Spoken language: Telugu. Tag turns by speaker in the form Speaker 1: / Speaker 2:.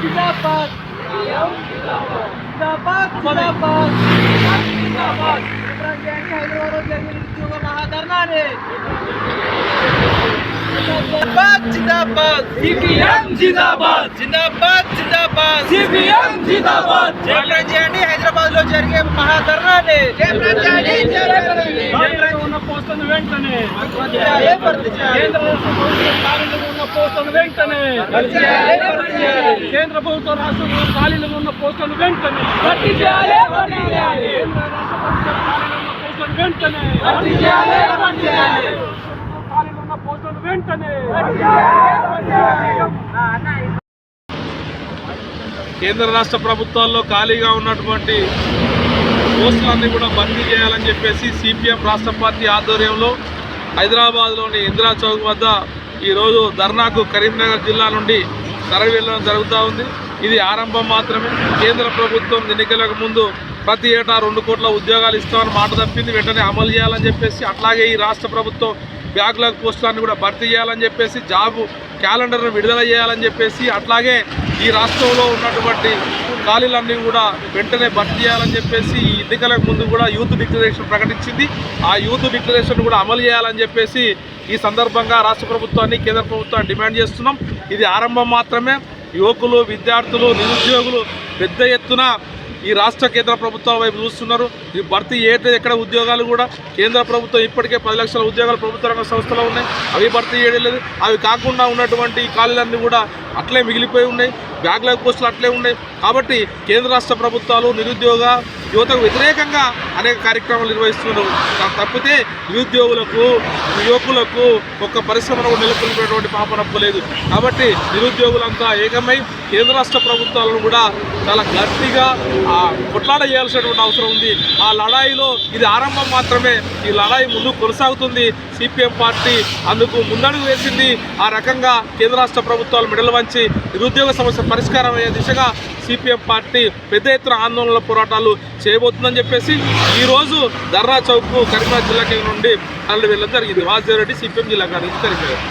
Speaker 1: जिंदाबाद जिंदाबाद जिंदाबाद जिंदाबाद हैदराबाद उद्योग महाधरणाने जिंदाबाद जिंदाबाद सीपीएम जिंदाबाद जिंदाबाद जिंदाबाद सीपीएम जिंदाबाद జయప్రజయండి హైదరాబాద్ లో జరిగే మహాధర్నానే జయప్రజయండి ఉన్న పోస్టులను వెంటనే కేంద్ర రాష్ట్ర ఉన్న పోస్టులను వెంటనే కేంద్ర ప్రభుత్వ రాష్ట్ర ఖాళీలో ఉన్న పోస్టులను వెంటనే భర్తీ చేయాలి వెంటనే పోస్టులను వెంటనే కేంద్ర రాష్ట్ర ప్రభుత్వాల్లో ఖాళీగా ఉన్నటువంటి పోస్టులన్నీ కూడా భర్తీ చేయాలని చెప్పేసి సిపిఎం రాష్ట్ర పార్టీ ఆధ్వర్యంలో హైదరాబాద్లోని ఇందిరా చౌక్ వద్ద ఈరోజు ధర్నాకు కరీంనగర్ జిల్లా నుండి తరలి వెళ్ళడం జరుగుతూ ఉంది. ఇది ఆరంభం మాత్రమే. కేంద్ర ప్రభుత్వం ఎన్నికలకు ముందు ప్రతి ఏటా 2 కోట్ల ఉద్యోగాలు ఇస్తామని మాట తప్పింది. వెంటనే అమలు చేయాలని చెప్పేసి, అట్లాగే ఈ రాష్ట్ర ప్రభుత్వం బ్యాక్లాగ్ పోస్టులన్నీ కూడా భర్తీ చేయాలని చెప్పేసి, జాబ్ క్యాలెండర్ను విడుదల చేయాలని చెప్పేసి, అట్లాగే ఈ రాష్ట్రంలో ఉన్నటువంటి ఖాళీలన్నీ కూడా వెంటనే భర్తీ చేయాలని చెప్పేసి ఈ ఎన్నికలకు ముందు కూడా యూత్ డిక్లరేషన్ ప్రకటించింది. ఆ యూత్ డిక్లరేషన్ కూడా అమలు చేయాలని చెప్పేసి ఈ సందర్భంగా రాష్ట్ర ప్రభుత్వాన్ని, కేంద్ర ప్రభుత్వాన్ని డిమాండ్ చేస్తున్నాం. ఇది ఆరంభం మాత్రమే. యువకులు, విద్యార్థులు, నిరుద్యోగులు పెద్ద ఎత్తున ఈ రాష్ట్ర కేంద్ర ప్రభుత్వాల వైపు చూస్తున్నారు. ఈ భర్తీ ఎక్కడ ఉద్యోగాలు కూడా కేంద్ర ప్రభుత్వం ఇప్పటికే 10 లక్షల ఉద్యోగాలు ప్రభుత్వ రంగ సంస్థలో ఉన్నాయి. అవి భర్తీ చేయడం లేదు. అవి కాకుండా ఉన్నటువంటి ఖాళీలన్నీ కూడా అట్లే మిగిలిపోయి ఉన్నాయి. బ్యాక్లాగ్ పోస్టులు అట్లే ఉన్నాయి. కాబట్టి కేంద్ర రాష్ట్ర ప్రభుత్వాలు నిరుద్యోగ యువతకు వ్యతిరేకంగా అనేక కార్యక్రమాలు నిర్వహిస్తున్నారు. తప్పితే నిరుద్యోగులకు, యువకులకు ఒక్క పరిశ్రమను నెలకొల్పినటువంటి పాపనప్పలేదు. కాబట్టి నిరుద్యోగులంతా ఏకమై కేంద్ర రాష్ట్ర ప్రభుత్వాలను కూడా చాలా గట్టిగా కొట్లాట చేయాల్సినటువంటి అవసరం ఉంది. ఆ లడాయిలో ఇది ఆరంభం మాత్రమే. ఈ లడాయి ముందుకు కొనసాగుతుంది. సిపిఎం పార్టీ అందుకు ముందడుగు వేసింది. ఆ రకంగా కేంద్ర రాష్ట్ర ప్రభుత్వాలు మెడలు వంచి నిరుద్యోగ సమస్య పరిష్కారం అయ్యే దిశగా సిపిఎం పార్టీ పెద్ద ఎత్తున ఆందోళనల పోరాటాలు చేయబోతుందని చెప్పేసి ఈరోజు ధర్నా చౌక్ కరీంనగర్ జిల్లా కేంద్రం నుండి వెళ్ళడం జరిగింది. వాసుదేవ్ రెడ్డి, సిపిఎం జిల్లా కార్యదర్శి, కరీంనగర్.